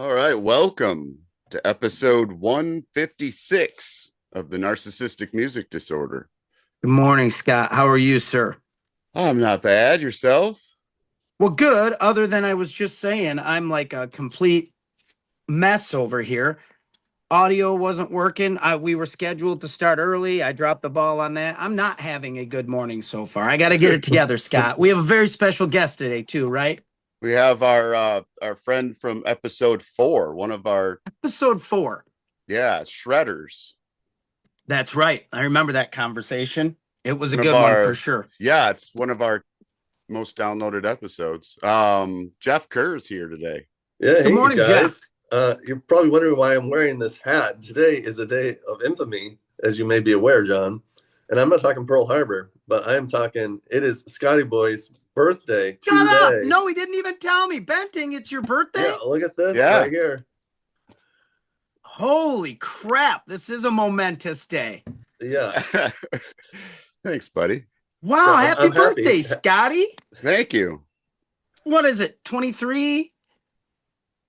All right, welcome to episode 156 of the Narcissistic Music Disorder. Good morning, Scott. How are you, sir? I'm not bad. Yourself? Well, good. Other than I was just saying, I'm like a complete mess over here. Audio wasn't working. We were scheduled to start early. I dropped the ball on that. I'm not having a good morning so far. I got to get it together, Scott. We have a very special guest today, too, right? We have our friend from episode 4, one of our Episode 4. shredders. That's right. I remember that conversation. It was a One of good one for our sure. Yeah, it's one of our most downloaded episodes. Jeff Kerr is here today. Yeah, Good hey morning, you guys. Jeff. You're probably wondering why I'm wearing this hat. Today is a day of infamy, as you may be aware, John. And I'm not talking Pearl Harbor, but I am talking, it is Scotty Boy's birthday Shut up. today. No, he didn't even tell me. Benting, it's your birthday? Yeah, look at this Yeah. right here. Holy crap. This is a momentous day. Yeah. Thanks, buddy. Wow, Yeah, happy I'm happy. birthday, Scotty. Thank you. What is it, 23?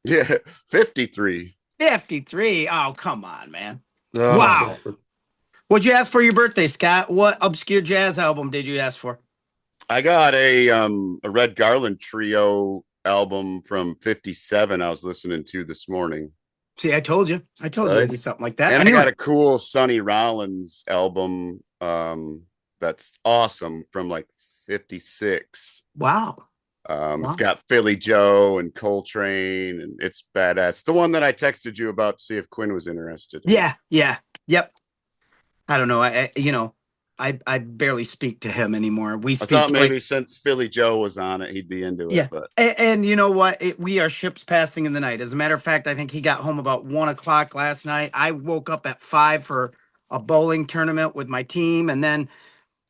Yeah, 53. 53? Oh, come on, man. Oh, Wow. What'd you ask for your birthday, Scott? What obscure jazz album did you ask for? I got a Red Garland Trio album from 57 I was listening to this morning. See, I told you. I told you it'd be Nice. something like that. And I Anyway, got a cool Sonny Rollins album that's awesome from like 56. wow. It's Wow. got Philly Joe and Coltrane, and it's badass. The one that I texted you about to see if Quinn was interested. Yeah. Yep. I don't know. I barely speak to him anymore. We I speak thought maybe like, since Philly Joe was on it, he'd be into it. yeah. But And you know what? We are ships passing in the night. As a matter of fact, I think he got home about 1:00 last night. I woke up at 5 for a bowling tournament with my team, and then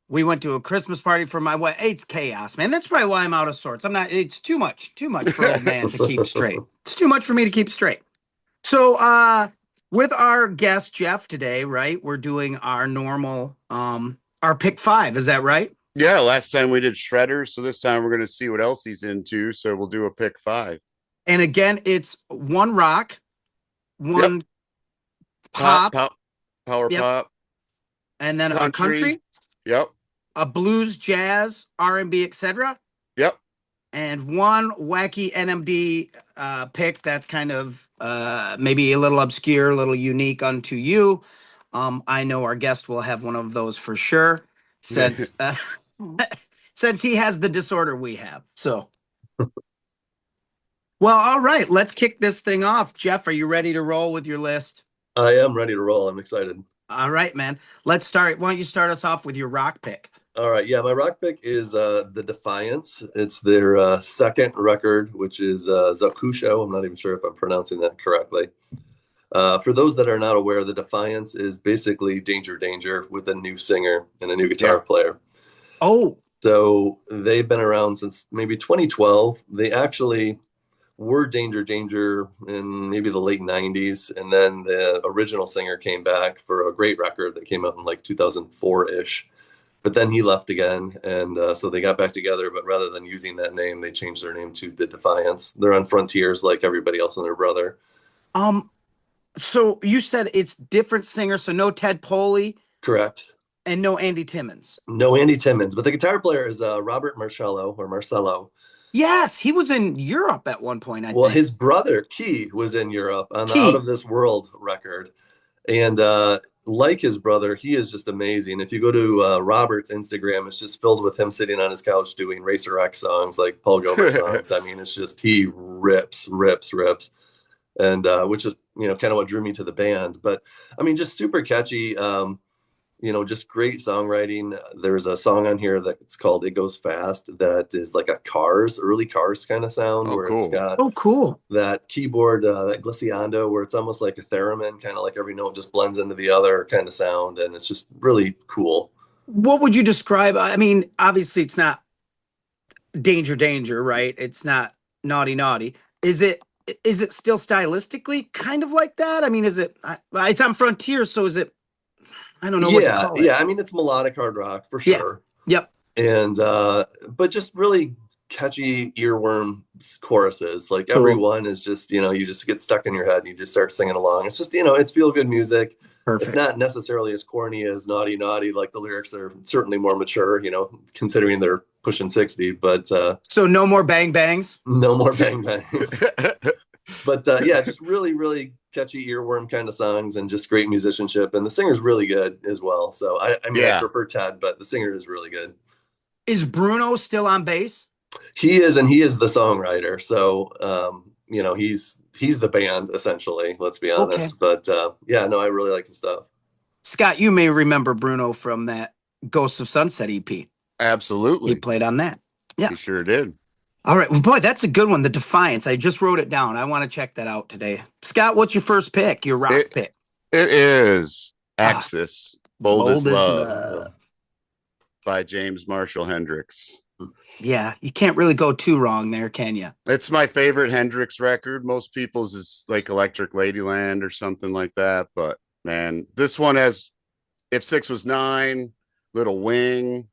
we went to a Christmas party for my wife. It's chaos, man. That's probably why I'm out of sorts. It's too much for old man to keep straight. It's too much for me to keep straight. So, with our guest Jeff today, right? We're doing our normal, our pick 5. Is that right? yeah, last time we did Shredders, so this time we're going to see what else he's into. So we'll do a pick 5. And again, it's one rock, one pop, Power Yep. pop. and then a Country. country, Yep. a blues, jazz, R&B, etc. Yep. And one wacky NMD pick that's kind of maybe a little obscure, a little unique unto you. I know our guest will have one of those for sure, since since he has the disorder we have. So, well, all right, let's kick this thing off. Jeff, are you ready to roll with your list? I am ready to roll. I'm excited. All right, man. Let's start. Why don't you start us off with your rock pick? All right. Yeah, my rock pick is The Defiance. It's their second record, which is Zakusho. I'm not even sure if I'm pronouncing that correctly. For those that are not aware, The Defiance is basically Danger Danger with a new singer and a new guitar player. Oh, So they've been around since maybe 2012. They actually were Danger Danger in maybe the late 90s. And then the original singer came back for a great record that came out in like 2004-ish. But then he left again. And so they got back together. But rather than using that name, they changed their name to The Defiance. They're on Frontiers like everybody else and their brother. So you said it's different singers, so no Ted Poley Correct. and no Andy Timmons. No Andy Timmons, but the guitar player is Robert Marcello. Yes, he was in Europe at one point, I Well, think. his brother, Key, was in Europe on the Key. Out of This World record. And like his brother, he is just amazing. If you go to Robert's Instagram, it's just filled with him sitting on his couch doing Racer X songs, like Paul Gilbert songs. I mean, it's just, he rips. And which is, kind of what drew me to the band. But I mean, just super catchy, just great songwriting. There's a song on here that's called It Goes Fast that is like a early Cars kind of sound, Oh, where cool. it's got Oh, cool. that keyboard, that glissando, where it's almost like a theremin, kind of like every note just blends into the other kind of sound. And it's just really cool. What would you describe? I mean, obviously it's not Danger Danger, right? It's not Naughty Naughty. Is it still stylistically kind of like that? I mean, is it? It's on Frontier, so is it? I don't know what to call it. Yeah. I mean, it's melodic hard rock for sure. Yep. And but just really catchy earworm choruses. Like Cool. every one is just, you just get stuck in your head and you just start singing along. It's just, it's feel good music. Perfect. It's not necessarily as corny as Naughty Naughty. Like the lyrics are certainly more mature, considering they're pushing 60, but so no more bang bangs. No more bang bangs. But yeah, just really, really catchy earworm kind of songs and just great musicianship. And the singer's really good as well. So I mean, I prefer Ted, but the singer is really good. Is Bruno still on bass? He is, and he is the songwriter. So, he's the band essentially, let's be honest. Okay. But yeah, no, I really like his stuff. Scott, you may remember Bruno from that Ghosts of Sunset EP. Absolutely. He played on that. Yeah. He sure did. All right. Well, boy, that's a good one. The Defiance. I just wrote it down. I want to check that out today. Scott, what's your first pick? Your rock pick? It is Axis, Bold as Love by James Marshall Hendricks. Yeah, you can't really go too wrong there, can you? It's my favorite Hendrix record. Most people's is like Electric Ladyland or something like that. But man, this one has If 6 Was 9, Little Wing,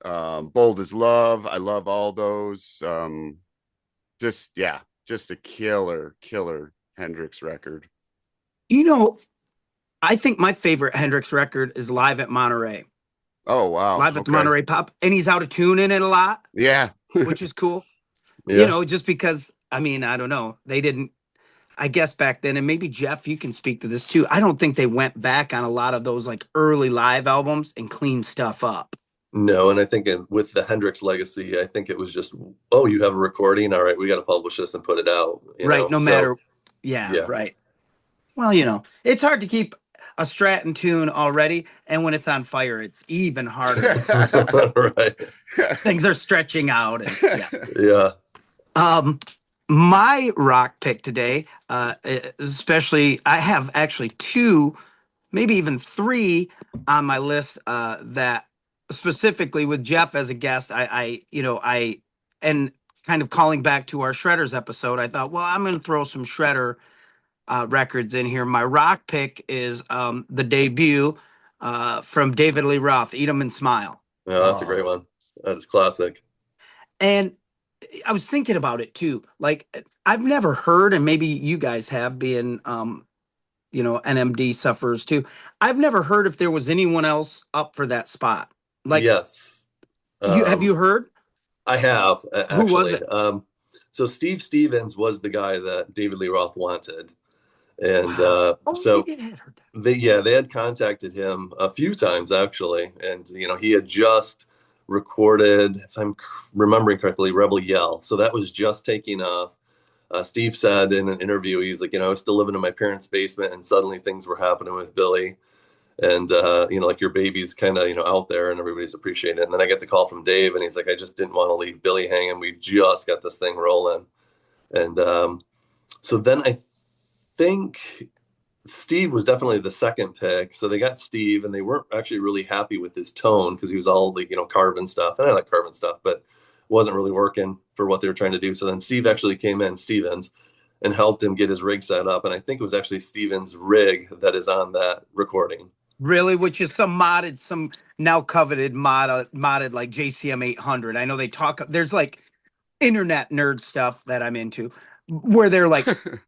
Bold as Love. I love all those. Just a killer Hendrix record. I think my favorite Hendrix record is Live at Monterey. Oh, wow. Live at the Monterey Pop. And he's out of tune in it a lot. Yeah. Which is cool. Yeah. Just because, I mean, I don't know. They didn't, I guess back then, and maybe Jeff, you can speak to this too. I don't think they went back on a lot of those like early live albums and cleaned stuff up. No, and I think with the Hendrix legacy, I think it was just, oh, you have a recording? All right, we got to publish this and put it out. Right, matter. Yeah, right. Well, it's hard to keep a Strat in tune already, and when it's on fire, it's even harder. Right. Things are stretching out. And, yeah. My rock pick today, especially, I have actually 2, maybe even 3 on my list that specifically with Jeff as a guest, I and kind of calling back to our Shredders episode, I thought, well, I'm going to throw some Shredder records in here. My rock pick is the debut from David Lee Roth, Eat 'Em and Smile. Yeah, that's a great one. That is classic. And I was thinking about it too. Like, I've never heard, and maybe you guys have, being NMD sufferers too. I've never heard if there was anyone else up for that spot. Like, yes. Have you heard? I have, actually. Who was it? So Steve Stevens was the guy that David Lee Roth wanted. And they had contacted him a few times, actually. And, he had just recorded, if I'm remembering correctly, Rebel Yell. So that was just taking off. Steve said in an interview, he's like, I was still living in my parents' basement, and suddenly things were happening with Billy. And, like your baby's kind of, out there and everybody's appreciating it. And then I get the call from Dave, and he's like, I just didn't want to leave Billy hanging. We just got this thing rolling. And so then I think Steve was definitely the second pick. So they got Steve, and they weren't actually really happy with his tone because he was all like, carving stuff. And I like carving stuff, but wasn't really working for what they were trying to do. So then Steve actually came in, Stevens, and helped him get his rig set up. And I think it was actually Stevens' rig that is on that recording. Really? Which is some now coveted modded like JCM 800. I know they talk, there's like internet nerd stuff that I'm into where they're like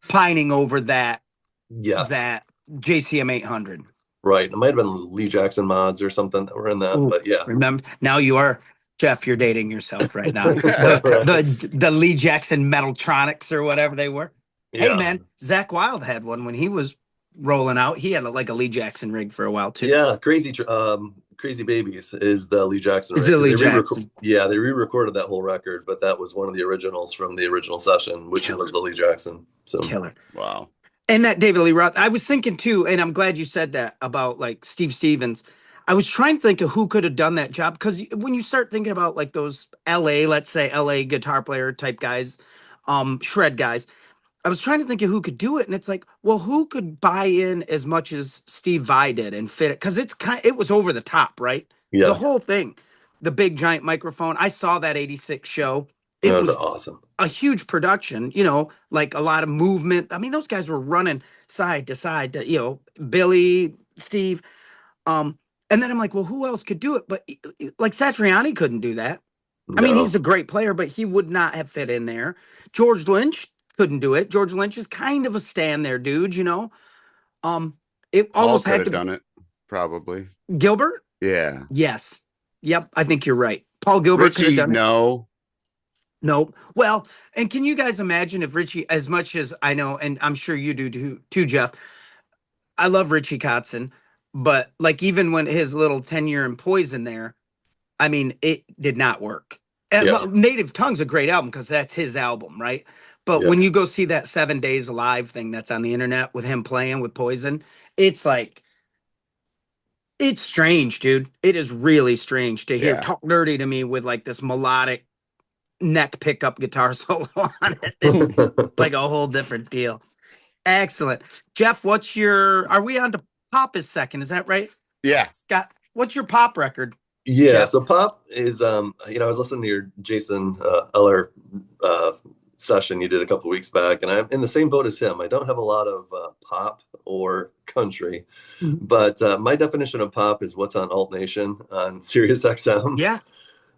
pining over that. Yes. That JCM 800. Right. It might have been Lee Jackson mods or something that were in that, but yeah. Remember, now you are, Jeff, you're dating yourself right now. the Lee Jackson Metaltronics or whatever they were. Yeah. Hey, man, Zach Wilde had one when he was rolling out. He had like a Lee Jackson rig for a while too. Yeah, Crazy Babies is the Lee Jackson rig. Is it Lee Jackson? They re-recorded that whole record, but that was one of the originals from the original session, which was the Lee Jackson. So killer. Wow. And that David Lee Roth, I was thinking too, and I'm glad you said that about like Steve Stevens. I was trying to think of who could have done that job, because when you start thinking about like those let's say LA guitar player type guys, shred guys, I was trying to think of who could do it, and it's like, well, who could buy in as much as Steve Vai did and fit it? Because it was over the top, right? Yeah. The whole thing, the big giant microphone. I saw that '86 show. It was awesome. A huge production, like a lot of movement. I mean, those guys were running side to side, Billy, Steve. And then I'm like, well, who else could do it? But like Satriani couldn't do that. I mean, No. he's a great player, but he would not have fit in there. George Lynch couldn't do it. George Lynch is kind of a stand there, dude, you know? Um, it Paul almost could had have to done it, probably. Gilbert? Yeah. Yes. Yep, I think you're right. Paul Gilbert could have Richie, done it. no. Nope. Well, and can you guys imagine if Richie, as much as I know, and I'm sure you do too, Jeff, I love Richie Kotzen, but like even when his little tenure in Poison there, I mean, it did not work. And Yeah. Native Tongue's a great album because that's his album, right? But Yeah. when you go see that 7 Days Alive thing that's on the internet with him playing with Poison, it's like, it's strange, dude. It is really strange to hear Yeah. Talk Dirty to me with like this melodic neck pickup guitar solo on it. It's like a whole different deal. Excellent. Jeff, are we on to pop is second? Is that right? Yeah. Scott, what's your pop record? Yeah, Jeff? so pop is I was listening to your Jason Eller session you did a couple weeks back, and I'm in the same boat as him. I don't have a lot of pop or country, but my definition of pop is what's on Alt Nation on Sirius XM. Yeah.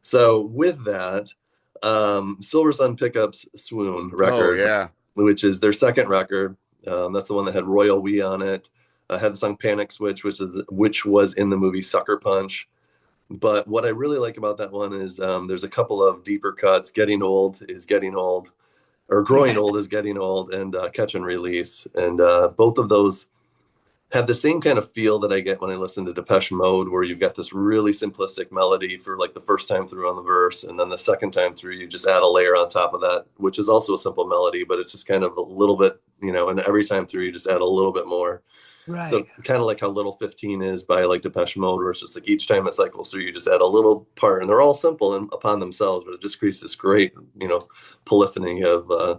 So with that, Silver Sun Pickups Swoon record, yeah. which is their second record. That's the one that had Royal We on it. Had the song Panic Switch, which was in the movie Sucker Punch. But what I really like about that one is there's a couple of deeper cuts. Getting Old is Getting Old, or Growing Old is Getting Old, and Catch and Release. And both of those have the same kind of feel that I get when I listen to Depeche Mode, where you've got this really simplistic melody for like the first time through on the verse. And then the second time through, you just add a layer on top of that, which is also a simple melody, but it's just kind of a little bit, and every time through, you just add a little bit more. Right. So kind of like how Little 15 is by like Depeche Mode, where it's just like each time it cycles through, you just add a little part, and they're all simple upon themselves, but it just creates this great, polyphony of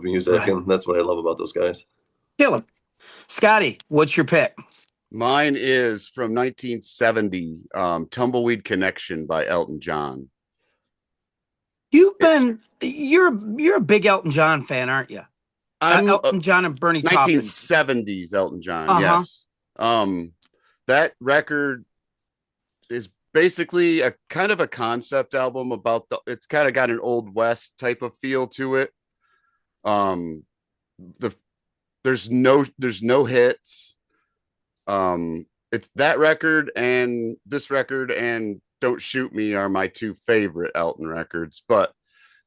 music, Right. and that's what I love about those guys. Kill him. Scotty, what's your pick? Mine is from 1970, Tumbleweed Connection by Elton John. You're a big Elton John fan, aren't you? Elton John and Bernie Taupin. 1970s Elton John, yes. That record is basically a kind of a concept album about it's kind of got an Old West type of feel to it. There's no hits. It's that record and this record and Don't Shoot Me are my two favorite Elton records, but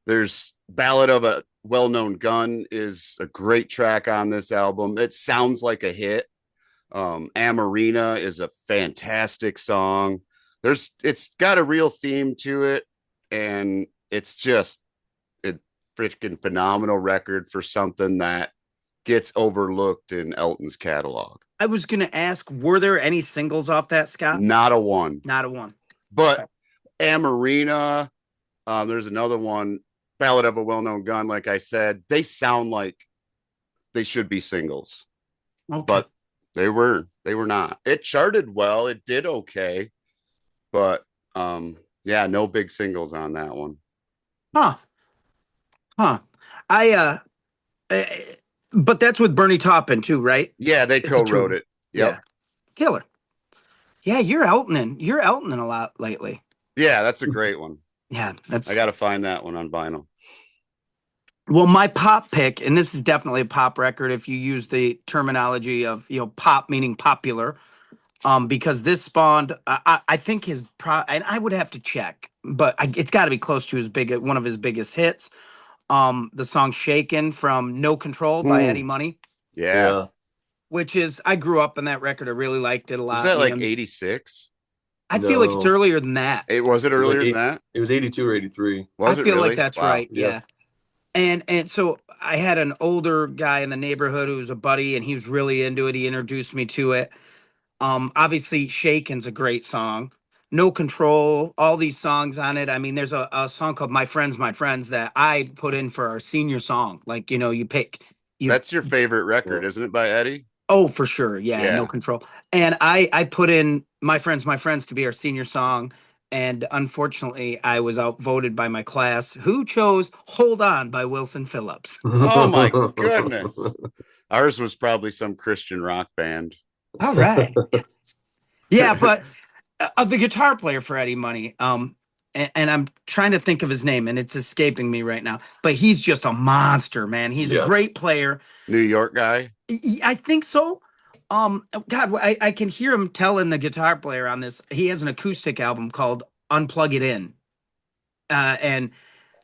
there's Ballad of a Well-Known Gun is a great track on this album. It sounds like a hit. Amarina is a fantastic song. It's got a real theme to it, and it's just a freaking phenomenal record for something that gets overlooked in Elton's catalog. I was going to ask, were there any singles off that, Scott? Not a one. Not a one. But okay. Amarina, there's another one, Ballad of a Well-Known Gun, like I said, they sound like they should be singles. Okay. But they were not. It charted well, it did okay. But no big singles on that one. But that's with Bernie Taupin too, right? Yeah, they co-wrote it. Yep. Yeah. Killer. Yeah, you're Eltoning a lot lately. Yeah, that's a great one. Yeah, I got to find that one on vinyl. Well, my pop pick, and this is definitely a pop record if you use the terminology of pop meaning popular, because this spawned. I think and I would have to check, but it's got to be close to one of his biggest hits. The song "Shaken" from No Control by Eddie Money. Yeah. Which is, I grew up on that record. I really liked it a lot. Was that like 86? I feel like it's earlier than that. Was it earlier than that? It was 82 or 83. I feel like that's right. Yeah. And so I had an older guy in the neighborhood who was a buddy, and he was really into it. He introduced me to it. Obviously, Shaken's a great song. No Control, all these songs on it. I mean, there's a song called My Friends that I put in for our senior song. Like, you pick. That's your favorite record, isn't it, by Eddie? Oh, for sure. Yeah, No Control. And I put in My Friends to be our senior song. And unfortunately, I was outvoted by my class, who chose Hold On by Wilson Phillips. Oh, my goodness. Ours was probably some Christian rock band. All right. Yeah, but the guitar player for Eddie Money, and I'm trying to think of his name, and it's escaping me right now. But he's just a monster, man. He's a Yeah. great player. New York guy. I think so. God, I can hear him telling the guitar player on this. He has an acoustic album called Unplug It In. And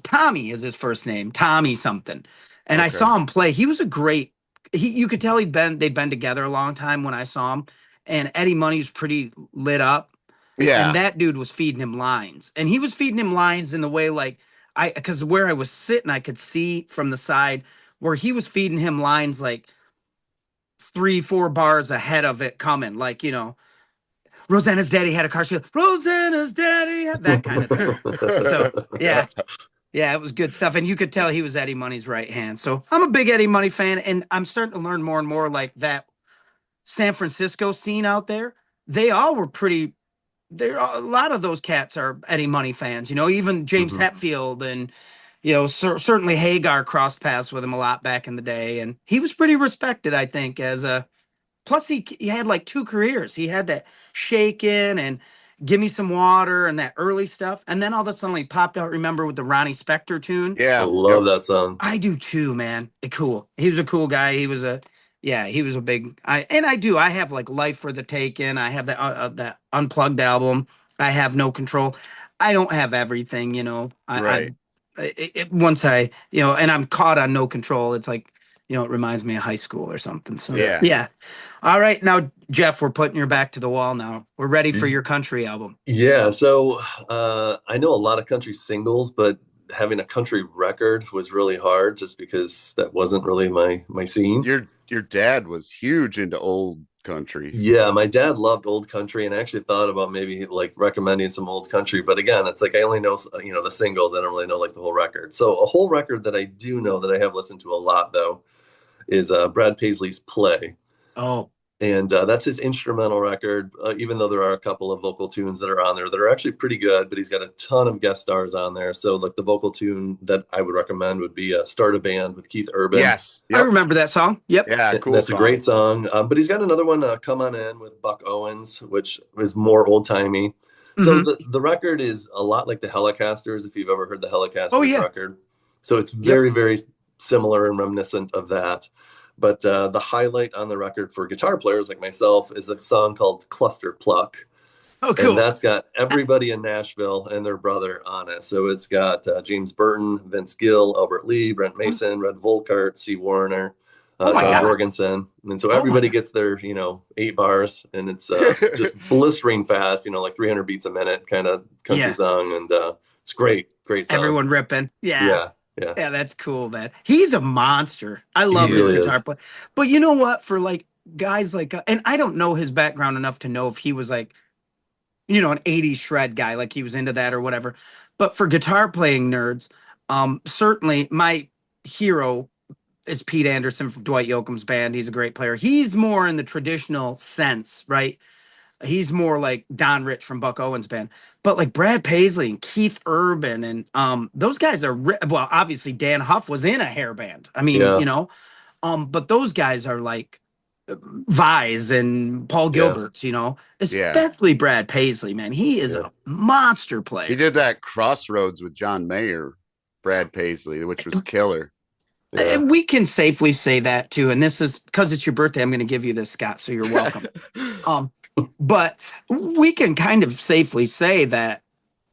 Tommy is his first name, Tommy something. And I Okay. saw him play. He was a great. You could tell they'd been together a long time when I saw him. And Eddie Money was pretty lit up. Yeah. And that dude was feeding him lines. And he was feeding him lines in the way like because where I was sitting, I could see from the side where he was feeding him lines like 3-4 bars ahead of it coming. Like, Rosanna's daddy had a car. She goes, Rosanna's daddy had that kind of thing. So yeah. Yeah, it was good stuff. And you could tell he was Eddie Money's right hand. So I'm a big Eddie Money fan, and I'm starting to learn more and more like that San Francisco scene out there. They all were pretty. A lot of those cats are Eddie Money fans. Even James Hetfield and certainly Hagar crossed paths with him a lot back in the day, and he was pretty respected, I think, as a. Plus, he had like 2 careers. He had that Shakin' and Give Me Some Water and that early stuff. And then all of a sudden he popped out, remember, with the Ronnie Spector tune? I Yeah. love that song. I do too, man. Cool. He was a cool guy. He was a big, I have like Life for the Taken. I have that Unplugged album. I have No Control. I don't have everything, Right. Once and I'm caught on No Control. It's like, it reminds me of high school or something. So Yeah. yeah. All right. Now, Jeff, we're putting your back to the wall now. We're ready for your country album. Yeah. So I know a lot of country singles, but having a country record was really hard just because that wasn't really my scene. Your dad was huge into old country. Yeah, my dad loved old country, and I actually thought about maybe like recommending some old country. But again, it's like I only know the singles. I don't really know like the whole record. So a whole record that I do know that I have listened to a lot though is Brad Paisley's Play. Oh. And that's his instrumental record, even though there are a couple of vocal tunes that are on there that are actually pretty good, but he's got a ton of guest stars on there. So like the vocal tune that I would recommend would be Start a Band with Keith Urban. Yes. Yep. I remember that song. Yep. Yeah, cool. That's a great song. But he's got another one, Come On In with Buck Owens, which is more old-timey. So the record is a lot like the Hellecasters, if you've ever heard the Hellecasters record. So it's very, very similar and reminiscent of that. But the highlight on the record for guitar players like myself is a song called Cluster Pluck. Oh, cool. And that's got everybody in Nashville and their brother on it. So it's got James Burton, Vince Gill, Albert Lee, Brent Mason, Red Volkart, C. Warner, John Jorgensen. And so everybody gets their, 8 bars, and it's just blistering fast, like 300 beats a minute kind of country song. And it's great song. Everyone ripping. Yeah, that's cool, man. He's a monster. I love his guitar play. But you know what? For like guys like, and I don't know his background enough to know if he was like, an 80s shred guy, like he was into that or whatever. But for guitar playing nerds, certainly my hero is Pete Anderson from Dwight Yoakam's band. He's a great player. He's more in the traditional sense, right? He's more like Don Rich from Buck Owens' band. But like Brad Paisley and Keith Urban and those guys are well, obviously Dan Huff was in a hair band. I mean, but those guys are like Vise and Paul Gilbert's, especially Brad Paisley, man. He is a monster player. He did that Crossroads with John Mayer, Brad Paisley, which was killer. Yeah. We can safely say that too. And this is because it's your birthday. I'm going to give you this, Scott. So you're welcome. But we can kind of safely say that,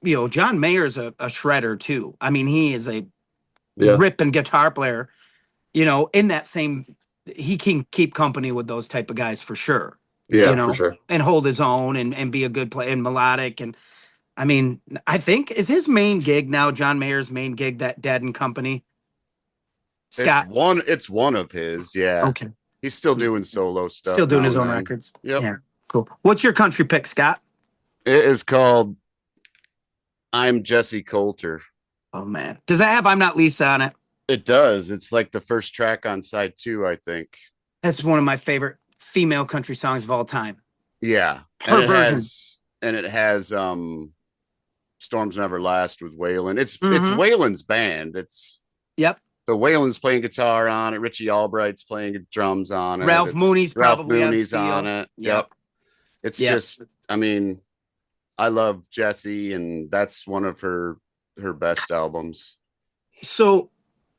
John Mayer's a shredder too. I mean, he is a ripping guitar player, in that same, he can keep company with those type of guys for sure. Yeah, for sure. And hold his own and be a good player and melodic. And I mean, I think is his main gig now, John Mayer's main gig, that Dead and Company. Scott. It's one of his. Yeah. Okay. He's still doing solo stuff. Still doing his own records. Yep. Yeah. Cool. What's your country pick, Scott? It is called I'm Jesse Coulter. Oh man. Does that have I'm Not Lisa on it? It does. It's like the first track on side 2, I think. That's one of my favorite female country songs of all time. Yeah. Her version. It has Storms Never Last with Waylon. It's Waylon's band. So Waylon's playing guitar on it. Richie Albright's playing drums on it. Ralph Mooney's probably on it. Yep. It's just, I mean, I love Jessie, and that's one of her best albums. So,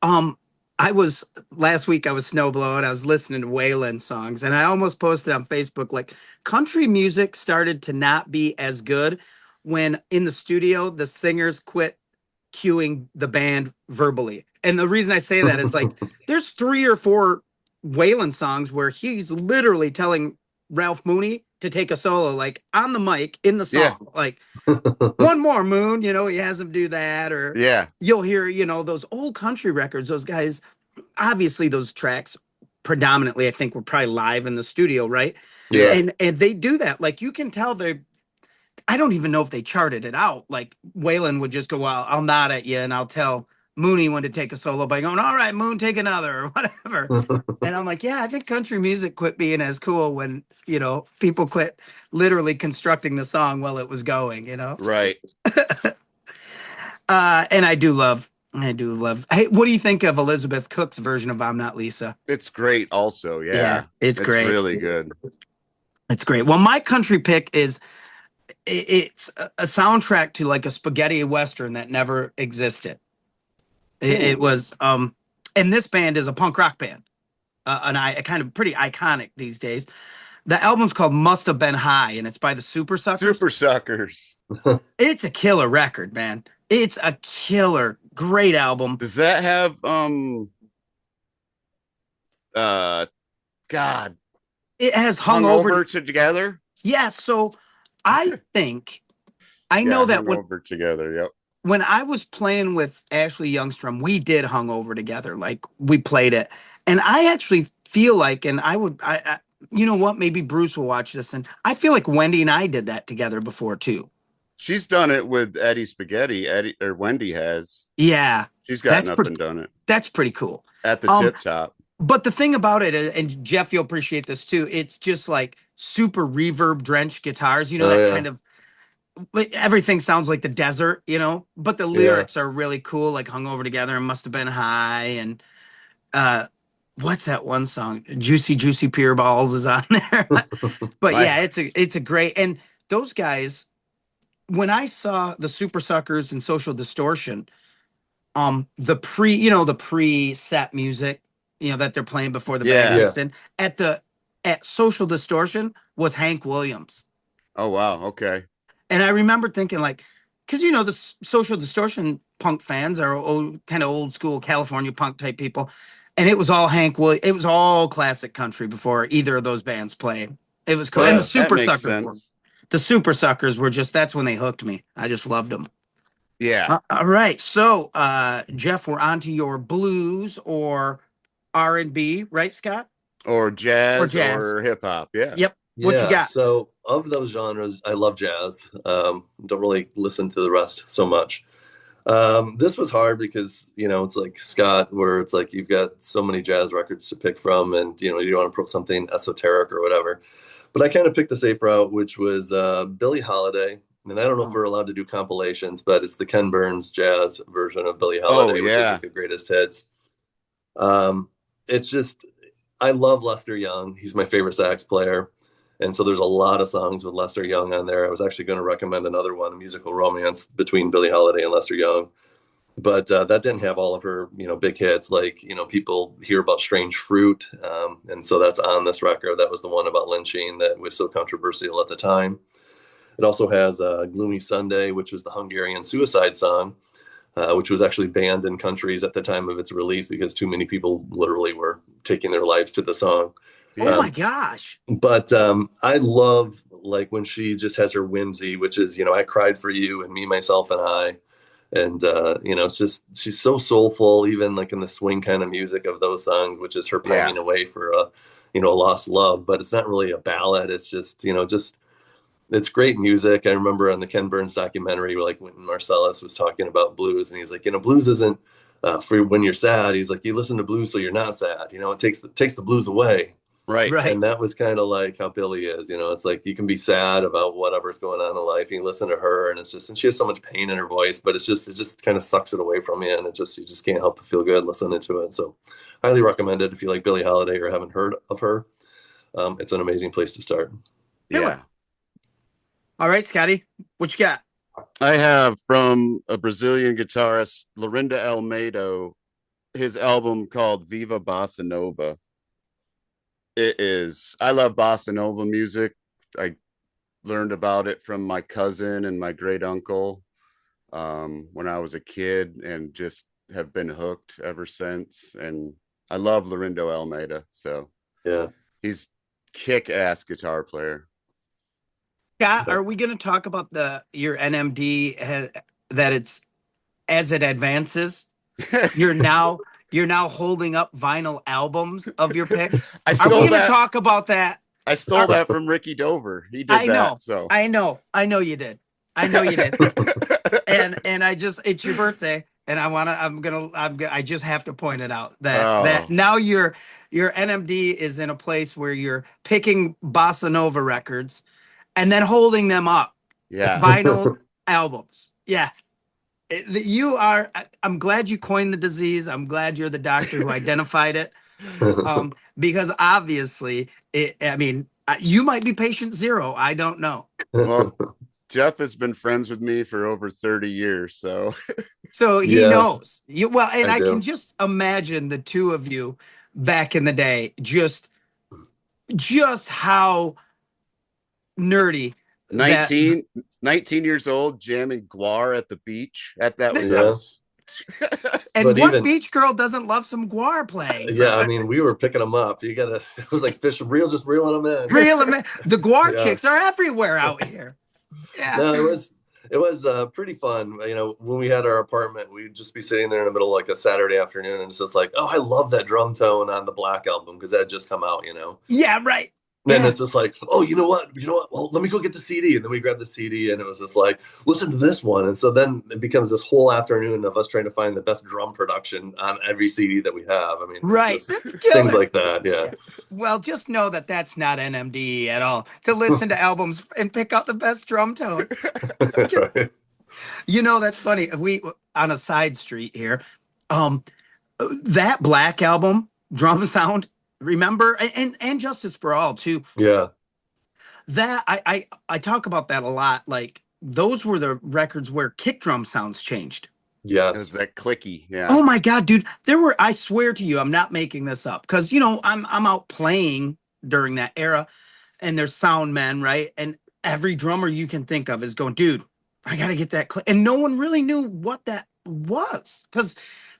um, I was last week. I was snowblowing. I was listening to Waylon songs, and I almost posted on Facebook like country music started to not be as good when in the studio the singers quit cueing the band verbally. And the reason I say that is like there's 3 or 4 Waylon songs where he's literally telling Ralph Mooney to take a solo, like on the mic in the Yeah. song, like one more Moon, he has him do that, or Yeah. you'll hear, those old country records, those guys, obviously those tracks predominantly, I think, were probably live in the studio, right? Yeah. And they do that. Like you can tell I don't even know if they charted it out. Like Waylon would just go, well, I'll nod at you and I'll tell Mooney when to take a solo by going, all right, Moon, take another or whatever. And I'm like, yeah, I think country music quit being as cool when, people quit literally constructing the song while it was going, Right. And I do love, hey, what do you think of Elizabeth Cook's version of I'm Not Lisa? It's great also. Yeah. It's great. Really good. It's great. Well, my country pick is, it's a soundtrack to like a spaghetti western that never existed. It was, and this band is a punk rock band, a kind of pretty iconic these days. The album's called Must Have Been High, and it's by the Super Suckers. Super Suckers. It's a killer record, man. It's a killer, great album. Does that have God? It has hung over together. Yeah, so I think I know that when over together. Yep. When I was playing with Ashley Youngstrom, we did hung over together. Like we played it, and I actually feel like, and I you know what? Maybe Bruce will watch this, and I feel like Wendy and I did that together before too. She's done it with Eddie Spaghetti. Wendy has. Yeah, she's gotten up and done it. That's pretty cool. At the tip top. But the thing about it, and Jeff, you'll appreciate this too, it's just like super reverb drenched guitars, kind of, everything sounds like the desert, but the lyrics are really cool, like Hung Over Together and Must Have Been High. And what's that one song? Juicy, Juicy Pear Balls is on there. But yeah, it's a great, and those guys, when I saw the Super Suckers and Social Distortion, the preset music, that they're playing before the band comes in at Social Distortion was Hank Williams. Oh wow, okay. And I remember thinking like, because the Social Distortion punk fans are kind of old school California punk type people, and it was all Hank Williams. It was all classic country before either of those bands played. It was cool. And the Super Suckers were just, that's when they hooked me. I just loved them. Yeah. All right. So, Jeff, we're on to your blues or R&B, right, Scott? Or jazz or hip hop. Yeah. Yep. What you got? So of those genres, I love jazz. Don't really listen to the rest so much. This was hard because, it's like Scott, where it's like you've got so many jazz records to pick from, and, you don't want to put something esoteric or whatever. But I kind of picked the safe route, which was Billie Holiday. And I don't know if we're allowed to do compilations, but it's the Ken Burns jazz version of Billie Holiday, which is like the greatest hits. It's just, I love Lester Young. He's my favorite sax player. And so there's a lot of songs with Lester Young on there. I was actually going to recommend another one, A Musical Romance, between Billie Holiday and Lester Young. But that didn't have all of her, big hits. Like, people hear about Strange Fruit. And so that's on this record. That was the one about lynching that was so controversial at the time. It also has Gloomy Sunday, which was the Hungarian suicide song, which was actually banned in countries at the time of its release because too many people literally were taking their lives to the song. Oh my gosh. But I love like when she just has her whimsy, which is, I Cried for You and Me, Myself and I. And, it's just, she's so soulful, even like in the swing kind of music of those songs, which is her pining away for a lost love, but it's not really a ballad. It's just, it's great music. I remember on the Ken Burns documentary, like when Marcellus was talking about blues, and he's like, blues isn't for when you're sad. He's like, you listen to blues so you're not sad. It takes the blues away. Right. And that was kind of like how Billie is. It's like you can be sad about whatever's going on in life. You listen to her, and it's just, and she has so much pain in her voice, but it just kind of sucks it away from you, and you just can't help but feel good listening to it. So, highly recommend it if you like Billie Holiday or haven't heard of her. It's an amazing place to start. Yeah. All right, Scotty, what you got? I have from a Brazilian guitarist, Lorinda Almeida, his album called Viva Bossa Nova. I love bossa nova music. I learned about it from my cousin and my great uncle when I was a kid, and just have been hooked ever since. And I love Lorinda Almeida. So Yeah. he's kick-ass guitar player. Scott, are we going to talk about your NMD that it's as it advances? You're now holding up vinyl albums of your picks. I Are we stole going to that. talk about that? I stole that from Ricky Dover. He did I know, that. So I know you did. I know you did. and it's your birthday, and I just have to point it out that now your NMD is in a place where you're picking bossa nova records and then holding them up. Yeah. Vinyl albums. Yeah. You are. I'm glad you coined the disease. I'm glad you're the doctor who identified it. Because obviously, you might be patient zero. I don't know. Well, Jeff has been friends with me for over 30 years, so he knows you well, and I can do. just imagine the two of you back in the day, just how nerdy 19 years old, jamming guar at the beach. That was us. And but what beach girl doesn't love some guar playing? Yeah, I mean, we were picking them up. It was like fish and reels, just reeling them in. The guar chicks are everywhere out here. Yeah. No, it was pretty fun. You know, when we had our apartment, we'd just be sitting there in the middle of like a Saturday afternoon, and it's just like, oh, I love that drum tone on the Black album because that had just come out, you know. Yeah, right. And then it's just like, oh, you know what? Well, let me go get the CD. And then we grabbed the CD, and it was just like, listen to this one. And so then it becomes this whole afternoon of us trying to find the best drum production on every CD that we have. I mean, right. Things like that. Yeah. Well, just know that that's not NMD at all, to listen to albums and pick out the best drum tones. Right. You know, that's funny. We, on a side street here, that Black album, Drum Sound, remember, and Justice for All too. Yeah. That I talk about that a lot. Like, those were the records where kick drum sounds changed. Yes. It was that clicky. Yeah. Oh my God, dude. I swear to you, I'm not making this up. Because, you know, I'm out playing during that era, and there's sound men, right? And every drummer you can think of is going, dude, I got to get that click. And no one really knew what that was. Because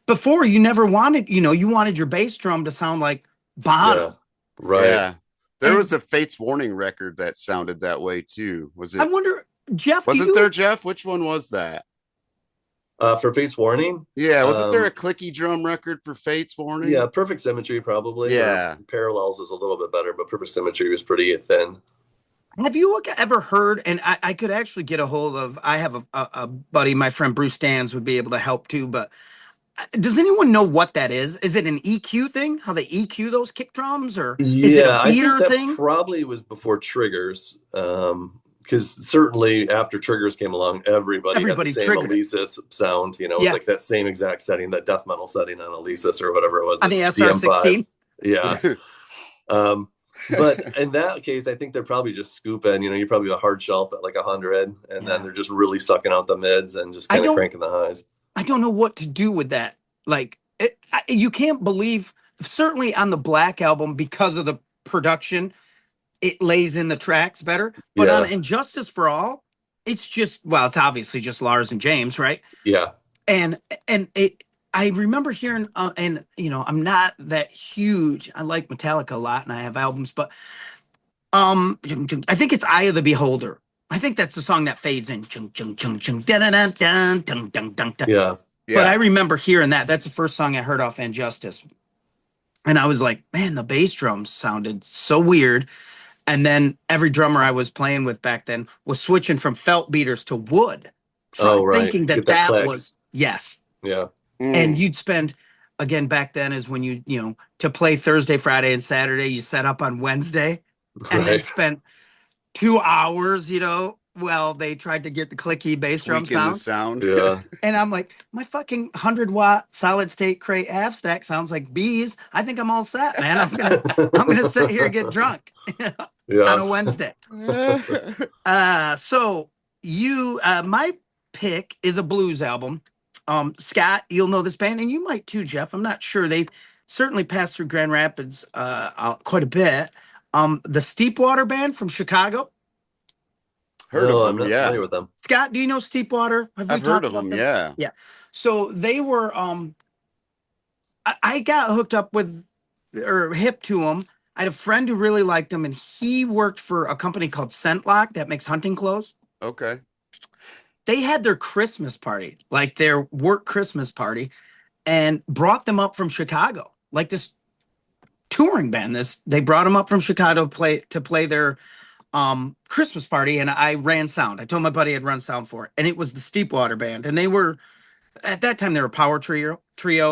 before, you never wanted, you wanted your bass drum to sound like Bono. Yeah, right. Yeah. There was a Fates Warning record that sounded that way too. Was it? I wonder, Jeff. Wasn't there, Jeff? Which one was that? For Fates Warning? Yeah. Wasn't there a clicky drum record for Fates Warning? Yeah, Perfect Symmetry probably. Yeah. Parallels was a little bit better, but Perfect Symmetry was pretty thin. Have you ever heard, and I could actually get a hold of, I have a buddy, my friend Bruce Stans would be able to help too, but does anyone know what that is? Is it an EQ thing? How they EQ those kick drums, or is it a beater thing? Probably was before Triggers, because certainly after Triggers came along, everybody had the same Alesis sound. You know, it's like that same exact setting, that death metal setting on Alesis or whatever it was. On the SR16. Yeah. But in that case, I think they're probably just scooping. You know, you're probably a hard shelf at like 100, and then they're just really sucking out the mids and just kind of cranking the highs. I don't know what to do with that. Like, you can't believe, certainly on the Black album, because of the production, it lays in the tracks better. But on Injustice for All, it's just, well, it's obviously just Lars and James, right? Yeah. And I remember hearing, and you know, I'm not that huge. I like Metallica a lot, and I have albums, but I think it's Eye of the Beholder. I think that's the song that fades in. Yeah. But I remember hearing that. That's the first song I heard off Injustice. And I was like, man, the bass drums sounded so weird. And then every drummer I was playing with back then was switching from felt beaters to wood. Thinking that was, yes. Yeah. And you'd spend, again, back then is when you know, to play Thursday, Friday, and Saturday, you set up on Wednesday and then spent 2 hours, you know, well, they tried to get the clicky bass drum Weaken the sound. sound. Yeah. And I'm like, my fucking 100-watt solid state crate half stack sounds like bees. I think I'm all set, man. I'm gonna sit here and get drunk on Yeah. a Wednesday. So my pick is a blues album. Scott, you'll know this band, and you might too, Jeff. I'm not sure. They've certainly passed through Grand Rapids quite a bit. The Steepwater Band from Chicago. Heard No, of I'm them, not yeah. familiar with them. Scott, do you know Steepwater? Have we I've heard talked of about them, yeah. Yeah. So they were I got hooked up with or hip to them. I had a friend who really liked them, and he worked for a company called Scentlock that makes hunting clothes. Okay. They had their Christmas party, like their work Christmas party, and brought them up from Chicago. Like this touring band. They brought them up from Chicago to play their Christmas party, and I ran sound. I told my buddy I'd run sound for it, and it was the Steepwater Band. And they were at that time they were a power trio.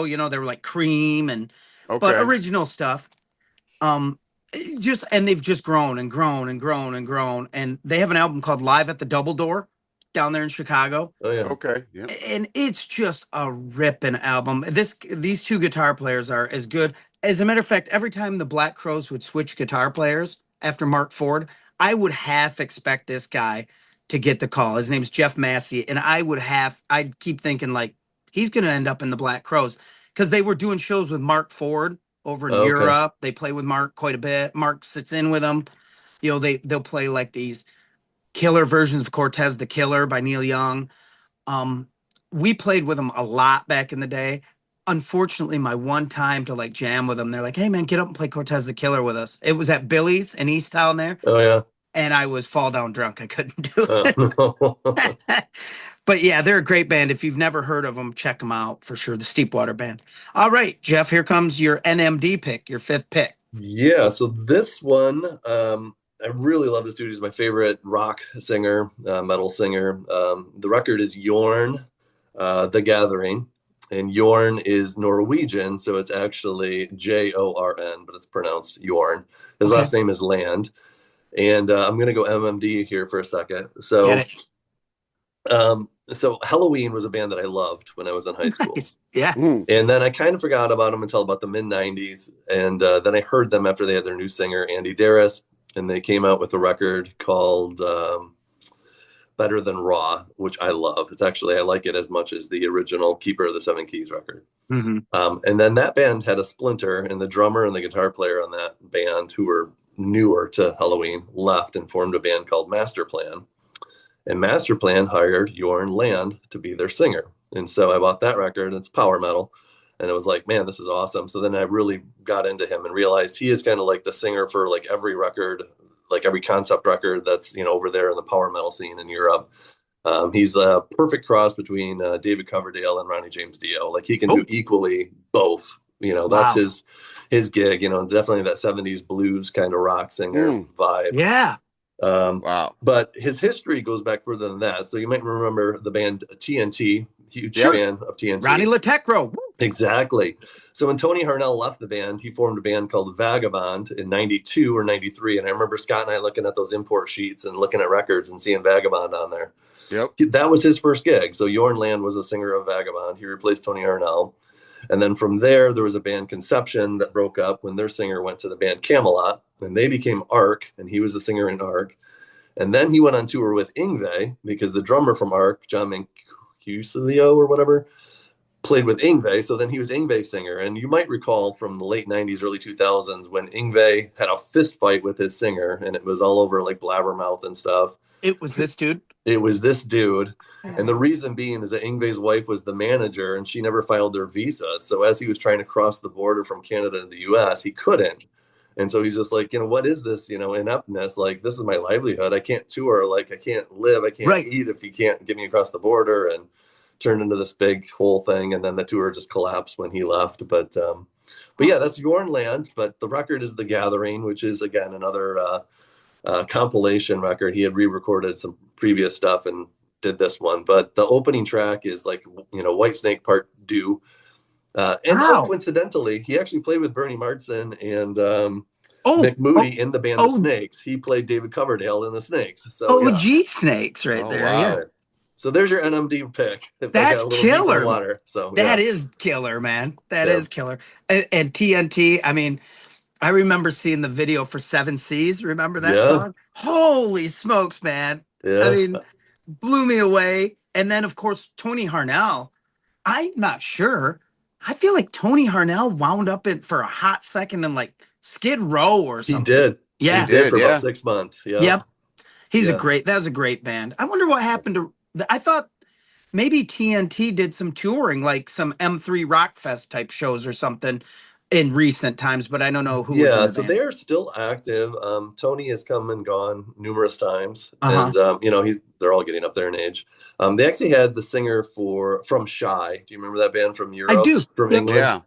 You know, they were like Cream but Okay. original stuff. And they've just grown and grown and grown and grown. And they have an album called Live at the Double Door down there in Chicago. Oh yeah. Okay. Yeah. And it's just a ripping album. These two guitar players are as good. As a matter of fact, every time the Black Crowes would switch guitar players after Mark Ford, I would half expect this guy to get the call. His name's Jeff Massey. And I'd keep thinking like he's going to end up in the Black Crowes because they were doing shows with Mark Ford over in Europe. They play with Mark quite a bit. Mark sits in with them. You know, they'll play like these killer versions of Cortez the Killer by Neil Young. We played with them a lot back in the day. Unfortunately, my one time to like jam with them, they're like, "Hey man, get up and play Cortez the Killer with us." It was at Billy's in East Town there. Oh yeah. And I was fall down drunk. I couldn't do it. No. But yeah, they're a great band. If you've never heard of them, check them out for sure. The Steepwater Band. All right, Jeff, here comes your NMD pick, your fifth pick. Yeah. So this one, I really love this dude. He's my favorite rock singer, metal singer. The record is Jorn, The Gathering. And Jorn is Norwegian, so it's actually Jorn, but it's pronounced Jorn. His last name is Land. And I'm going to go MMD here for a second. So, so Halloween was a band that I loved when I was in high school. Nice. Yeah. And then I kind of forgot about them until about the mid-90s. And then I heard them after they had their new singer, Andy Darris. And they came out with a record called Better Than Raw, which I love. It's actually, I like it as much as the original Keeper of the Seven Keys record. Mm-hmm. And then that band had a splinter, and the drummer and the guitar player on that band, who were newer to Halloween, left and formed a band called Master Plan. And Master Plan hired Jorn Land to be their singer. And so I bought that record. It's power metal. And it was like, man, this is awesome. So then I really got into him and realized he is kind of like the singer for like every record, like every concept record that's, over there in the power metal scene in Europe. He's a perfect cross between David Coverdale and Ronnie James Dio. Like he can do equally both. That's his gig, definitely that 70s blues kind of rock singer vibe. Yeah. Wow. But his history goes back further than that. So you might remember the band TNT, huge fan of TNT. Ronnie Latecro. Exactly. So when Tony Harnell left the band, he formed a band called Vagabond in 92 or 93. And I remember Scott and I looking at those import sheets and looking at records and seeing Vagabond on there. Yep. That was his first gig. So Jorn Land was a singer of Vagabond. He replaced Tony Harnell. And then from there was a band Conception that broke up when their singer went to the band Camelot, and they became Ark, and he was the singer in Ark. And then he went on tour with Yngwie because the drummer from Ark, John Mancuso or whatever, played with Yngwie. So then he was Yngwie's singer. And you might recall from the late 90s, early 2000s when Yngwie had a fist fight with his singer, and it was all over like Blabbermouth and stuff. It was this dude? It was this dude. And the reason being is that Yngwie's wife was the manager and she never filed their visa. So as he was trying to cross the border from Canada to the US, he couldn't. And so he's just like, what is this, ineptness? Like, this is my livelihood. I can't tour. Like, I can't live. I can't eat if you can't get me across the border, and turned into this big whole thing. And then the tour just collapsed when he left. But yeah, that's Jorn Land. But the record is The Gathering, which is, again, another compilation record. He had re-recorded some previous stuff and did this one, but the opening track is like White Snake Part 2, and coincidentally he actually played with Bernie Marsden and Oh, Mick Moody in the band The oh, Snakes. He played David Coverdale in The Snakes. So yeah. OG Snakes right Oh, there. wow. Yeah. So there's your NMD pick. If I got That's a little deep in the killer. water. So That yeah. is killer, man. That Yeah. is killer. And TNT, I mean, I remember seeing the video for Seven Seas. Remember that Yeah. song? Holy smokes, man. I Yeah. mean, blew me away. And then, of course, Tony Harnell. I'm not sure. I feel like Tony Harnell wound up in for a hot second in like Skid Row or He something. did. Yeah. He did for yeah. about 6 months. Yeah. Yep. Yeah. That was a great band. I wonder what happened to, I thought maybe TNT did some touring, like some M3 Rockfest type shows or something in recent times, but I don't know who was in Yeah, the so band. they're still active. Tony has come and gone numerous times, Uh-huh. and you know they're all getting up there in age. They actually had the singer from Shy. Do you remember that band from Europe? I do. From Yep. England. Yeah.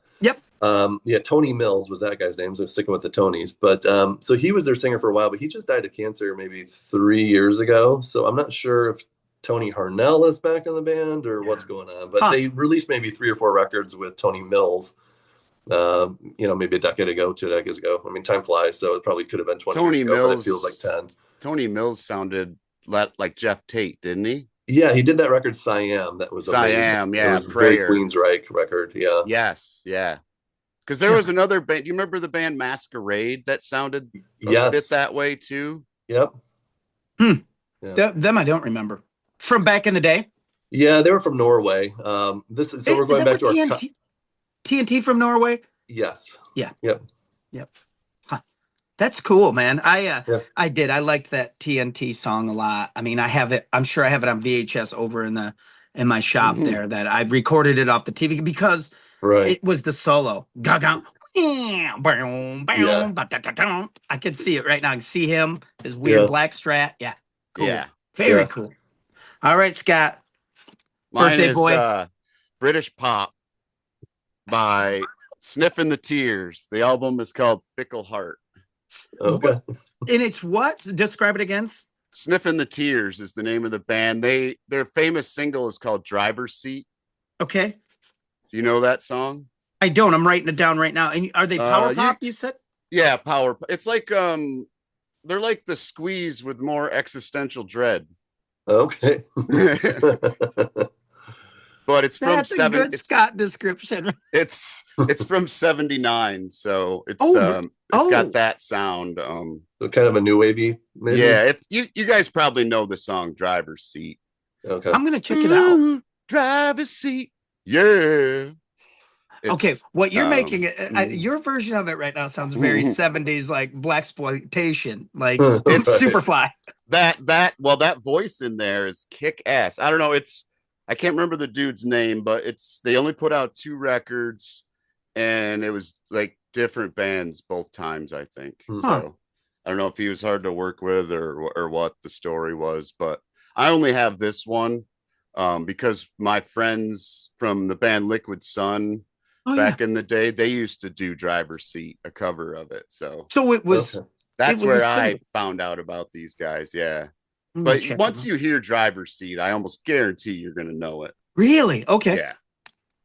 Yep. Yeah, Tony Mills was that guy's name. So sticking with the Tonys, but so he was their singer for a while, but he just died of cancer maybe 3 years ago. So I'm not sure if Tony Harnell is back in the band or what's going on. But they released maybe 3 or 4 records with Tony Mills. You know, maybe a decade ago, 2 decades ago. I mean, time flies, so it probably could have been 20 years ago, but it feels like 10. Tony Mills sounded like Jeff Tate, didn't he? Yeah, he did that record Siam. That was amazing. Siam, yeah, it was Prayer. very Queensryche record. Yeah. Yes, yeah. Because there was another band. Do you remember the band Masquerade that sounded a bit that way too? Yep. Yeah. Them I don't remember. From back in the day? Yeah, they were from Norway. We're going back to our TNT from Norway? Yes. Yeah. Yep. Huh. That's cool, man. I Yeah. liked that TNT song a lot. I mean, I have it. I'm sure I have it on VHS over in my shop there. That I recorded it off the TV because it was the solo. Gaga. I can see it right now. I can see him, his weird black Strat. Yeah. Cool. Yeah. Very cool. All right, Scott. Mine Birthday is boy. British Pop by Sniffing the Tears. The album is called Fickle Heart. Okay. And it's what? Describe it again. Sniffing the Tears is the name of the band. Their famous single is called Driver's Seat. Okay. Do you know that song? I don't. I'm writing it down right now. And are they power pop, you said? Yeah, power. It's like they're like the Squeeze with more existential dread. Okay. But it's from That's a good Scott description. It's from 79, so it's got that sound. So kind of a new wavy, maybe. Yeah, if you guys probably know the song Driver's Seat. Okay. I'm gonna check it out. Driver's seat. Yeah. Okay, what you're making your version of it right now sounds very 70s, like blaxploitation, like Superfly. That voice in there is kick ass. I don't know. I can't remember the dude's name, but they only put out 2 records, and it was like different bands both times, I think. So I don't know if he was hard to work with or what the story was, but I only have this one because my friends from the band Liquid Sun back in the day, they used to do Driver's Seat, a cover of it. So it was that's where I found out about these guys. Yeah. But once you hear Driver's Seat, I almost guarantee you're going to know it. Really? Okay. Yeah.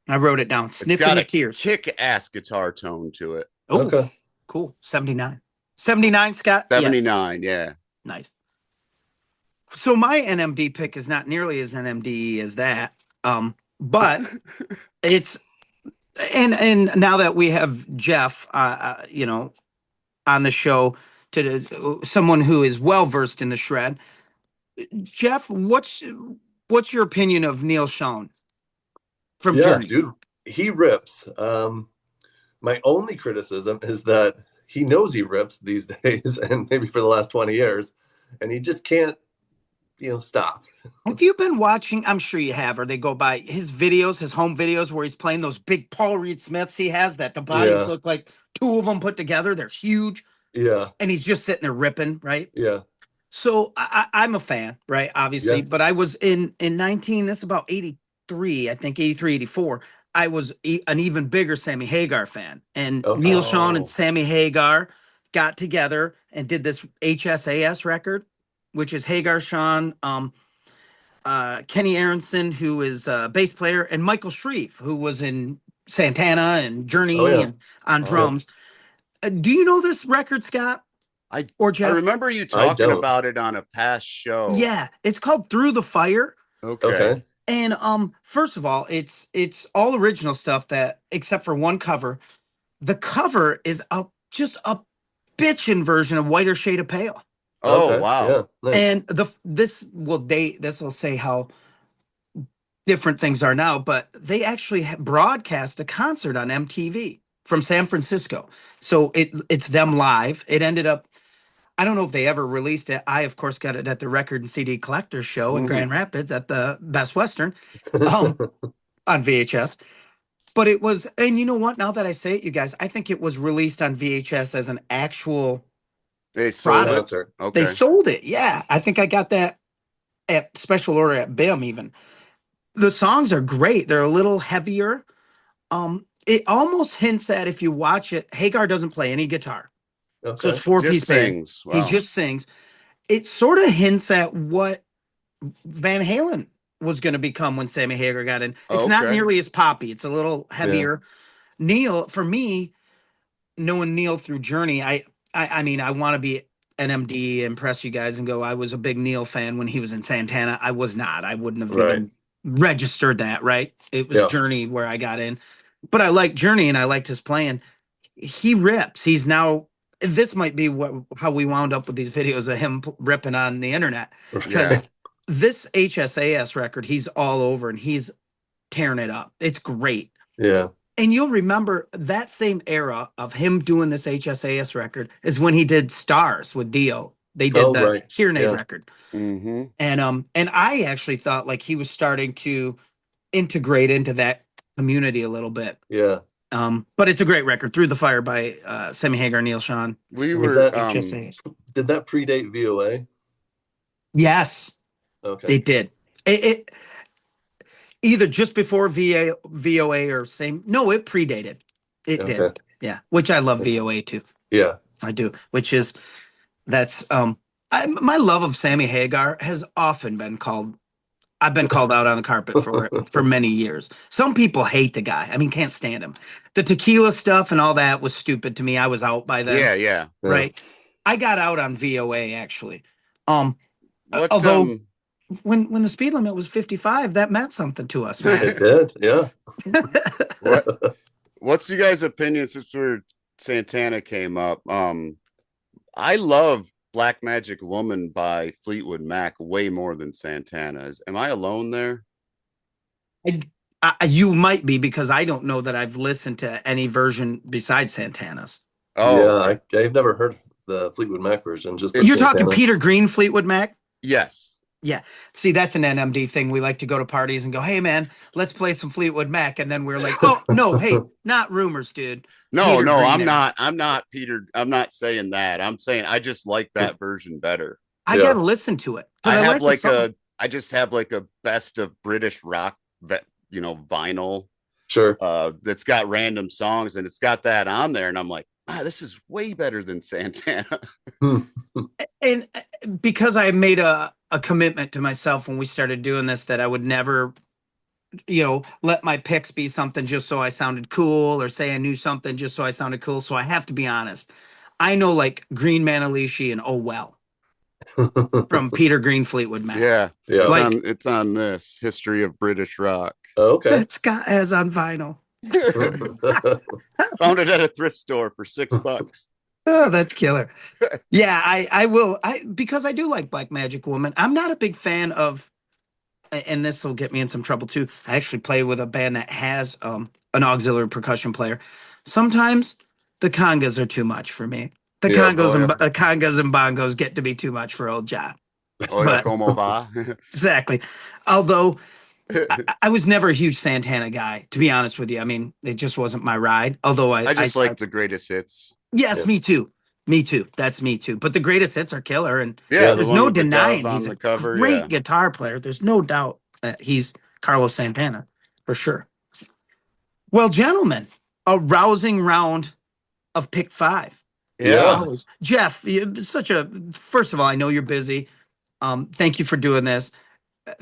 I wrote it down. Sniffing the Tears. Kick-ass guitar tone to it. Oh, okay. Cool. 79. 79, Scott? 79, yeah. Nice. So my NMD pick is not nearly as NMD as that. But it's and now that we have Jeff on the show, to someone who is well versed in the shred. Jeff, what's your opinion of Neil Schon from Journey? Dude, he rips. My only criticism is that he knows he rips these days, and maybe for the last 20 years, and he just can't, stop. Have you been watching? I'm sure you have, or they go by his videos, his home videos, where he's playing those big Paul Reed Smiths he has that the bodies look like 2 of them put together. They're huge. Yeah. And he's just sitting there ripping, right? Yeah. So I'm a fan, right? Obviously, but I was in 19, that's about 83, I think 83, 84. I was an even bigger Sammy Hagar fan. And Neil Schon and Sammy Hagar got together and did this HSAS record, which is Hagar, Schon, Kenny Aronson, who is a bass player, and Michael Shreve, who was in Santana and Journey and on drums. Do you know this record, Scott I or I Jeff? remember you I talking don't. about it on a past show. Yeah, it's called Through the Fire. Okay. Okay. And first of all, it's all original stuff that except for one cover. The cover is just a bitchin' version of Whiter Shade of Pale. Oh, Okay. wow. Yeah. Nice. And this will say how different things are now, but they actually broadcast a concert on MTV from San Francisco. So it's them live. It ended up, I don't know if they ever released it. I of course got it at the Record and CD Collector Show in Mhm. Grand Rapids at the Best Western um, on VHS. But it was, and you know what? Now that I say it, you guys, I think it was released on VHS as an actual They sold product. it. Concert. They Okay. sold it. Yeah, I think I got that at special order at BIM even. The songs are great. They're a little heavier. It almost hints at, if you watch it, Hagar doesn't play any guitar. So it's Okay. four-piece Just band. sings. He Wow. just sings. It sort of hints at what Van Halen was going to become when Sammy Hagar got in. It's not Okay. nearly as poppy. It's a little heavier. Neil, for me, knowing Neil through Journey, I mean, I want to be NMD, impress you guys, and go, I was a big Neil fan when he was in Santana. I was not. I wouldn't have Right. even registered that, right? It was Yeah. Journey where I got in. But I liked Journey and I liked his playing. He rips. He's now, this might be how we wound up with these videos of him ripping on the internet. Because Yeah. this HSAS record, he's all over and he's tearing it up. It's great. Yeah. And you'll remember that same era of him doing this HSAS record is when he did Stars with Dio. They did the Right. Hearing Aid Yeah. record. Mm-hmm. And I actually thought like he was starting to integrate into that community a little bit. Yeah. But it's a great record, Through the Fire by Sammy Hagar, Neil Sean. We Was were that HSAS. Did that predate VOA? Yes, Okay. it did. It either just before VOA or same. No, it predated. It Okay. did. Yeah, which I love VOA too. Yeah. I do. Which is that's my love of Sammy Hagar has often been called. I've been called out on the carpet for it for many years. Some people hate the guy. I mean, can't stand him. The tequila stuff and all that was stupid to me. I was out by then. Yeah, yeah. Right. I got out on VOA actually. What Although when the speed limit was 55, that meant something to us, man. It did. Yeah. what's you guys' opinion since Santana came up? I love Black Magic Woman by Fleetwood Mac way more than Santana's. Am I alone there? You might be, because I don't know that I've listened to any version besides Santana's. Oh, yeah. I've never heard the Fleetwood Mac version. Just You're Santana. talking Peter Green, Fleetwood Mac? yes. Yeah. See, that's an NMD thing. We like to go to parties and go, hey, man, let's play some Fleetwood Mac. And then we're like, oh, no, hey, not Rumors, dude. No, Peter no, Green I'm era. not Peter. I'm not saying that. I'm saying I just like that version better. I got to listen to it. I have like the song. I just have like a best of British rock, vinyl. Sure. That's got random songs and it's got that on there. And I'm like, this is way better than Santana. And because I made a commitment to myself when we started doing this, that I would never, let my picks be something just so I sounded cool, or say I knew something just so I sounded cool. So I have to be honest. I know like Green Manalishi and Oh Well from Peter Green, Fleetwood Mac. Yeah. Yeah. It's on this History of British Rock. Okay. That Scott has on vinyl. Found it at a thrift store for $6. Oh, that's killer. Yeah, I will. Because I do like Black Magic Woman. I'm not a big fan of, and this will get me in some trouble too. I actually play with a band that has an auxiliary percussion player. Sometimes the congas are too much for me. The congas and bongos get to be too much for old John. Oye, como va? Exactly. Although I was never a huge Santana guy, to be honest with you. I mean, it just wasn't my ride. Although I just like the greatest hits. Yes, Yeah. me too. Me too. That's me too. But the greatest hits are killer, and Yeah, there's the one no with the denying dove on he's the a cover, great yeah. guitar player. There's no doubt that he's Carlos Santana for sure. Well, gentlemen, a rousing round of pick five. Yeah. Always. Jeff, first of all, I know you're busy. Thank you for doing this.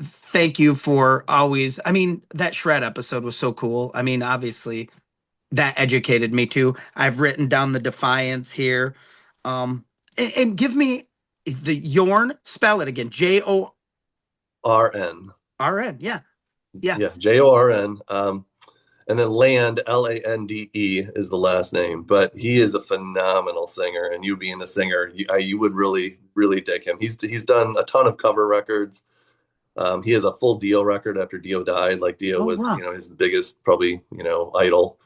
Thank you for always, I mean, that Shred episode was so cool. I mean, obviously, that educated me too. I've written down the Defiance here. And give me the Yorn, spell it again. Jorn. RN. Yeah. Yeah. Yeah, Jorn. And then Land, Lande, is the last name. But he is a phenomenal singer, and you being a singer, you would really, really dig him. He's done a ton of cover records. He has a full Dio record after Dio died. Like Dio Oh, was, wow. his biggest, probably, idol.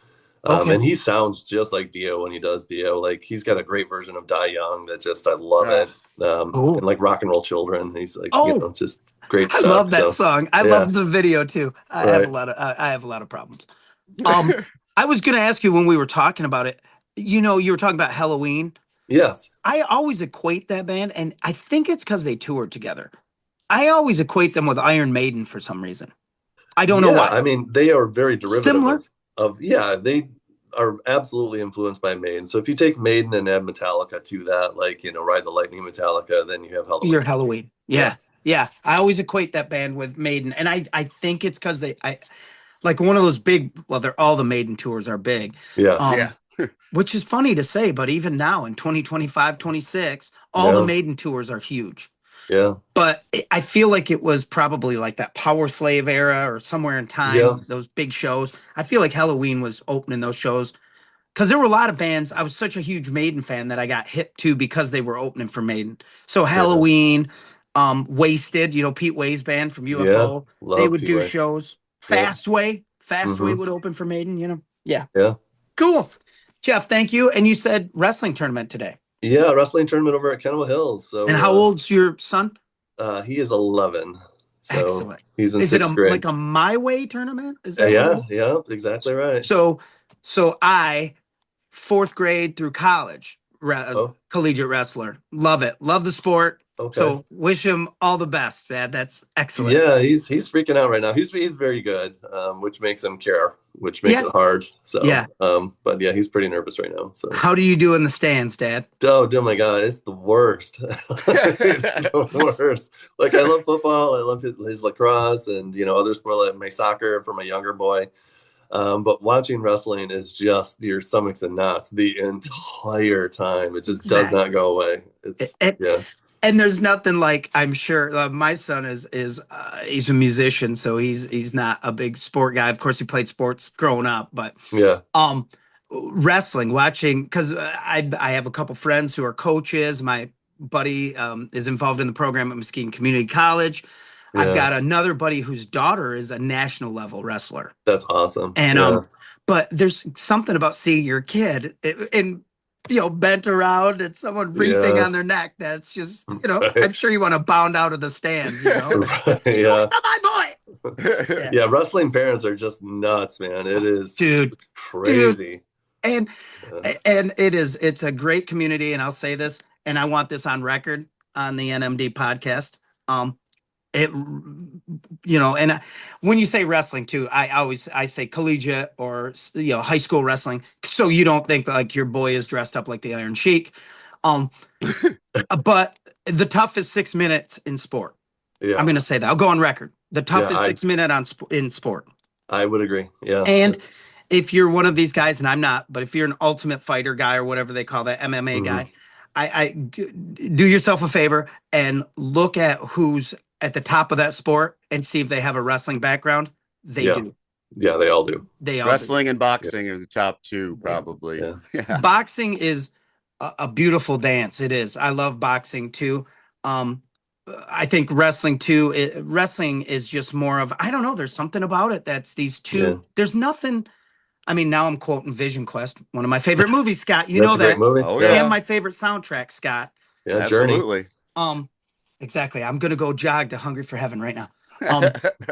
Okay. And he sounds just like Dio when he does Dio. Like he's got a great version of Die Young that just I love it. Cool. And like Rock and Roll Children, he's like just great I stuff. love that So, song. I love the video too. I have a lot of problems. I was going to ask you when we were talking about it. You were talking about Halloween. Yes. I always equate that band, and I think it's because they toured together. I always equate them with Iron Maiden for some reason. I don't know why. I mean, they are very derivative Similar? they are absolutely influenced by Maiden. So if you take Maiden and add Metallica to that, like, Ride the Lightning Metallica, then you have Halloween. You're Halloween. Yeah. I always equate that band with Maiden. And I think it's because like one of those big, well, they're all the Maiden tours are big. Yeah. Which is funny to say, but even now in 2025, 26, all the Maiden tours are huge. Yeah. But I feel like it was probably like that Power Slave era or somewhere in time, those big shows. I feel like Halloween was opening those shows because there were a lot of bands. I was such a huge Maiden fan that I got hip to because they were opening for Maiden. So Halloween, Wasted, Pete Way's band from UFO, they would do shows. Fastway would open for Maiden, Yeah. Cool. Jeff, thank you. And you said wrestling tournament today. Yeah, wrestling tournament over at Kennel Hills. So, and how old's your son? He is 11. So excellent. He's in is sixth it grade. Like a My Way tournament? Is that yeah, exactly right. So I, 4th grade through college, collegiate wrestler. Love it. Love the sport. Okay. So wish him all the best, man. That's excellent. Yeah, he's freaking out right now. He's very good, which makes him care, which makes it hard. So but yeah, he's pretty nervous right now. So how do you do in the stands, Dad? Oh my God, it's the worst. The worst. Like I love football, I love his lacrosse, and other sport like my soccer for my younger boy. But watching wrestling is just your stomach's in knots the entire time. It just does not go away. And there's nothing like, I'm sure my son is he's a musician, so he's not a big sport guy. Of course, he played sports growing up, but wrestling, watching, because I have a couple friends who are coaches. My buddy is involved in the program at Muskegon Community College. I've got another buddy whose daughter is a national level wrestler. That's awesome. And but there's something about seeing your kid and bent around and someone breathing on their neck. That's just, I'm sure you want to bound out of the stands, Right, my boy. Yeah, wrestling parents are just nuts, man. It is crazy. And it's a great community. And I'll say this, and I want this on record on the NMD podcast. And when you say wrestling too, I say collegiate or high school wrestling, so you don't think like your boy is dressed up like the Iron Sheik. But the toughest 6 minutes in sport. Yeah, I'm going to say that. I'll go on record. The toughest 6 minute in sport. I would agree. Yeah. And if you're one of these guys, and I'm not, but if you're an Ultimate Fighter guy or whatever they call that MMA guy, I do yourself a favor and look at who's at the top of that sport and see if they have a wrestling background. They do. Yeah, they all do. Wrestling and boxing are the top two, probably. Yeah. Boxing is a beautiful dance. It is. I love boxing too. I think wrestling too. Wrestling is just more of, I don't know. There's something about it that's these two. Yeah. There's nothing. I mean, now I'm quoting Vision Quest, one of my favorite movies, Scott. You know that. Movie. Oh, yeah. And my favorite soundtrack, Scott. Yeah, absolutely. Journey. Exactly. I'm gonna go jog to Hungry for Heaven right now.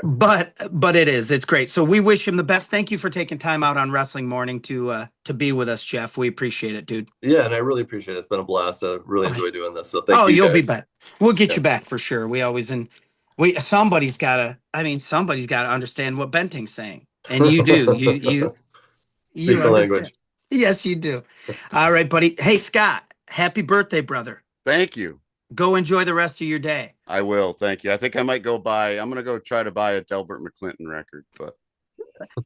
But it's great. So we wish him the best. Thank you for taking time out on Wrestling Morning to be with us, Jeff. We appreciate it, dude. Yeah, and I really appreciate it. It's been a blast. I really enjoy doing this. So thank you. You'll be back. We'll get you back for sure. Somebody's gotta understand what Benting's saying. And you do. You speak the language. Yes, you do. All right, buddy. Hey, Scott, happy birthday, brother. Thank you. Go enjoy the rest of your day. I will. Thank you. I think I might I'm going to go try to buy a Delbert McClinton record, but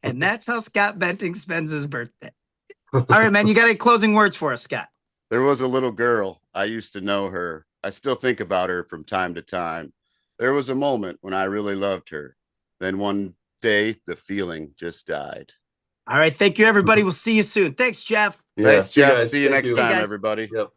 And that's how Scott Benting spends his birthday. All right, man. You got any closing words for us, Scott? There was a little girl. I used to know her. I still think about her from time to time. There was a moment when I really loved her. Then one day, the feeling just died. All right. Thank you, everybody. We'll see you soon. Thanks, Jeff. Yeah. Thanks, See you Jeff. guys. See you Thank next you. time, guys. everybody. Yep.